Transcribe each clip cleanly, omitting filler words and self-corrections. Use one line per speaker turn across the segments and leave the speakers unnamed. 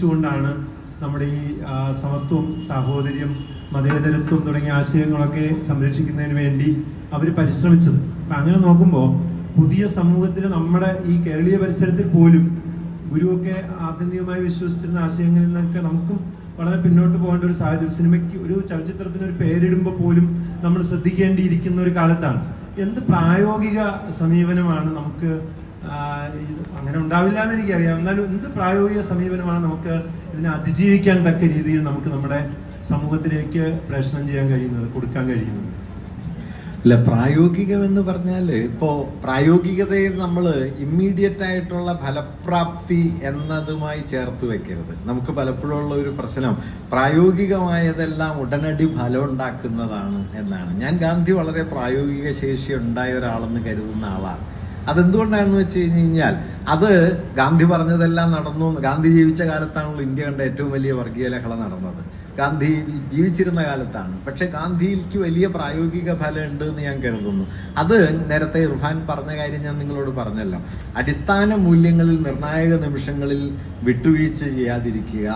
ഉന്നയിച്ചുകൊണ്ടാണ് നമ്മുടെ ഈ സമത്വം, സാഹോദര്യം, മതേതരത്വം തുടങ്ങിയ ആശയങ്ങളൊക്കെ സംരക്ഷിക്കുന്നതിന് വേണ്ടി അവർ പരിശ്രമിച്ചത്. അപ്പം അങ്ങനെ നോക്കുമ്പോൾ പുതിയ സമൂഹത്തിൽ നമ്മുടെ ഈ കേരളീയ പരിസരത്തിൽ പോലും ഗുരുവൊക്കെ ആത്യന്തികമായി വിശ്വസിച്ചിരുന്ന ആശയങ്ങളിൽ നിന്നൊക്കെ നമുക്കും വളരെ പിന്നോട്ട് പോകേണ്ട ഒരു സാഹചര്യം. സിനിമയ്ക്ക്, ഒരു ചലച്ചിത്രത്തിന് ഒരു പേരിടുമ്പോൾ പോലും നമ്മൾ ശ്രദ്ധിക്കേണ്ടിയിരിക്കുന്ന ഒരു കാലത്താണ്. എന്ത് പ്രായോഗിക സമീപനമാണ് നമുക്ക്, അങ്ങനെ ഉണ്ടാവില്ല എന്ന് എനിക്കറിയാം, എന്നാലും എന്ത് പ്രായോഗിക സമീപനമാണ് നമുക്ക് ഇതിനെ അതിജീവിക്കാൻ തക്ക രീതിയിൽ നമുക്ക് നമ്മുടെ സമൂഹത്തിലേക്ക് പ്രേഷണം ചെയ്യാൻ കഴിയുന്നത്, കൊടുക്കാൻ കഴിയുന്നത്?
അല്ല, പ്രായോഗികമെന്ന് പറഞ്ഞാൽ ഇപ്പോൾ പ്രായോഗികതയെ നമ്മൾ ഇമ്മീഡിയറ്റ് ആയിട്ടുള്ള ഫലപ്രാപ്തി എന്നതുമായി ചേർത്ത് വെക്കരുത്. നമുക്ക് പലപ്പോഴും ഉള്ള ഒരു പ്രശ്നം പ്രായോഗികമായതെല്ലാം ഉടനടി ഫലം ഉണ്ടാക്കുന്നതാണ് എന്നാണ്. ഞാൻ ഗാന്ധി വളരെ പ്രായോഗിക ശേഷി ഉണ്ടായ ഒരാളെന്ന് കരുതുന്ന ആളാണ്. അതെന്തുകൊണ്ടാണെന്ന് വെച്ച് കഴിഞ്ഞാൽ അത് ഗാന്ധി പറഞ്ഞതെല്ലാം നടന്നു. ഗാന്ധി ജീവിച്ച കാലത്താണല്ലോ ഇന്ത്യ കണ്ട ഏറ്റവും വലിയ വർഗീയ ലഹള നടന്നത്. ഗാന്ധി ജീവിച്ചിരുന്ന കാലത്താണ്. പക്ഷെ ഗാന്ധിക്ക് വലിയ പ്രായോഗിക ഫലം ഉണ്ട് എന്ന് ഞാൻ കരുതുന്നു. അത് നേരത്തെ ഇർഫാൻ പറഞ്ഞ കാര്യം ഞാൻ നിങ്ങളോട് പറഞ്ഞല്ലോ. അടിസ്ഥാന മൂല്യങ്ങളിൽ നിർണായക നിമിഷങ്ങളിൽ വിട്ടുവീഴ്ച ചെയ്യാതിരിക്കുക,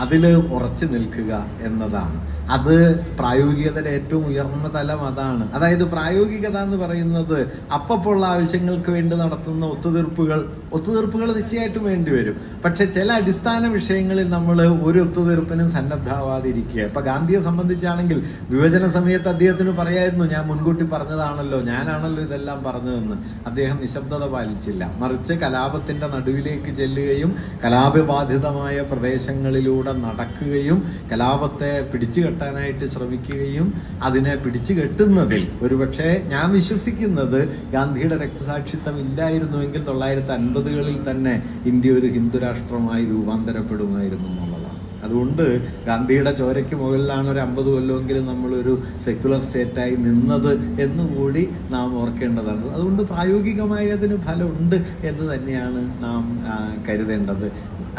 അതിൽ ഉറച്ചു നിൽക്കുക എന്നതാണ്. അത് പ്രായോഗികതയുടെ ഏറ്റവും ഉയർന്ന തലം അതാണ്. അതായത് പ്രായോഗികത എന്ന് പറയുന്നത് അപ്പപ്പോൾ ആവശ്യങ്ങൾക്ക് വേണ്ടി നടത്തുന്ന ഒത്തുതീർപ്പുകൾ നിശ്ചയമായിട്ടും വേണ്ടി വരും. പക്ഷെ ചില അടിസ്ഥാന വിഷയങ്ങളിൽ നമ്മൾ ഒരു ഒത്തുതീർപ്പിനും സന്നദ്ധാവാതിരിക്കുക. ഇപ്പൊ ഗാന്ധിയെ സംബന്ധിച്ചാണെങ്കിൽ വിഭജന സമയത്ത് അദ്ദേഹത്തിന് പറയായിരുന്നു, ഞാൻ മുൻകൂട്ടി പറഞ്ഞതാണല്ലോ, ഞാനാണല്ലോ ഇതെല്ലാം പറഞ്ഞതെന്ന്. അദ്ദേഹം നിശബ്ദത പാലിച്ചില്ല. മറിച്ച് കലാപത്തിന്റെ നടുവിലേക്ക് ചെല്ലുകയും കലാപബാധിതമായ പ്രദേശങ്ങളിലൂടെ നടക്കുകയും കലാപത്തെ പിടിച്ചു കെട്ടാനായിട്ട് ശ്രമിക്കുകയും അതിനെ പിടിച്ചു കെട്ടുന്നതിൽ ഒരുപക്ഷെ ഞാൻ വിശ്വസിക്കുന്നത് ഗാന്ധിയുടെ രക്തസാക്ഷിത്വം ഇല്ലായിരുന്നുവെങ്കിൽ 1950-കളിൽ തന്നെ ഇന്ത്യ ഒരു ഹിന്ദു രാഷ്ട്രമായി രൂപാന്തരപ്പെടുമായിരുന്നു എന്നുള്ളതാണ്. അതുകൊണ്ട് ഗാന്ധിയുടെ ചോരയ്ക്ക് മുകളിലാണ് ഒരു 50 കൊല്ലമെങ്കിലും നമ്മളൊരു സെക്യുലർ സ്റ്റേറ്റായി നിന്നത് എന്നുകൂടി നാം ഓർക്കേണ്ടതാണ്. അതുകൊണ്ട് പ്രായോഗികമായി അതിന് ഫലമുണ്ട് എന്ന് തന്നെയാണ് നാം കരുതേണ്ടത്.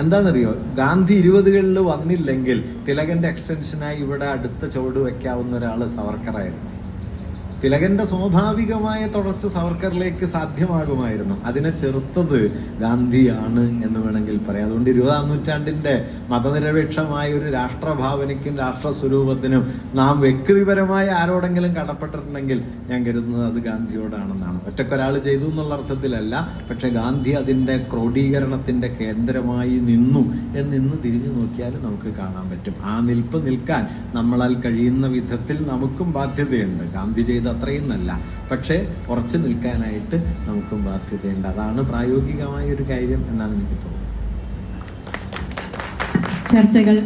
എന്താണെന്നറിയോ, ഗാന്ധി 20-കളിൽ വന്നില്ലെങ്കിൽ തിലകന്റെ എക്സ്റ്റൻഷനായി ഇവിടെ അടുത്ത ചുവട് വയ്ക്കാവുന്ന ഒരാൾ സവർക്കറായിരുന്നു. തിലകന്റെ സ്വാഭാവികമായ തുടർച്ച സവർക്കറിലേക്ക് സാധ്യമാകുമായിരുന്നു. അതിനെ ചെറുത്തത് ഗാന്ധിയാണ് എന്ന് വേണമെങ്കിൽ പറയാം. അതുകൊണ്ട് 20-ാം നൂറ്റാണ്ടിന്റെ മതനിരപേക്ഷമായ ഒരു രാഷ്ട്രഭാവനയ്ക്കും രാഷ്ട്രസ്വരൂപത്തിനും നാം വ്യക്തിപരമായ ആരോടെങ്കിലും കടപ്പെട്ടിട്ടുണ്ടെങ്കിൽ ഞാൻ കരുതുന്നത് അത് ഗാന്ധിയോടാണെന്നാണ്. ഒറ്റക്കൊരാൾ ചെയ്തു എന്നുള്ള അർത്ഥത്തിലല്ല, പക്ഷെ ഗാന്ധി അതിന്റെ ക്രോഡീകരണത്തിന്റെ കേന്ദ്രമായി നിന്നു എന്നിന്ന് തിരിഞ്ഞു നോക്കിയാൽ നമുക്ക് കാണാൻ പറ്റും. ആ നിൽപ്പ് നിൽക്കാൻ നമ്മളാൽ കഴിയുന്ന വിധത്തിൽ നമുക്കും ബാധ്യതയുണ്ട്. ഗാന്ധി ചെയ്ത അത്രയും നല്ല, പക്ഷേ ഉറച്ചു നിൽക്കാനായിട്ട് നമുക്കും ബാധ്യതയുണ്ട്. അതാണ് പ്രായോഗികമായ ഒരു കാര്യം എന്നാണ് എനിക്ക് തോന്നുന്നത്.
ചർച്ചകൾ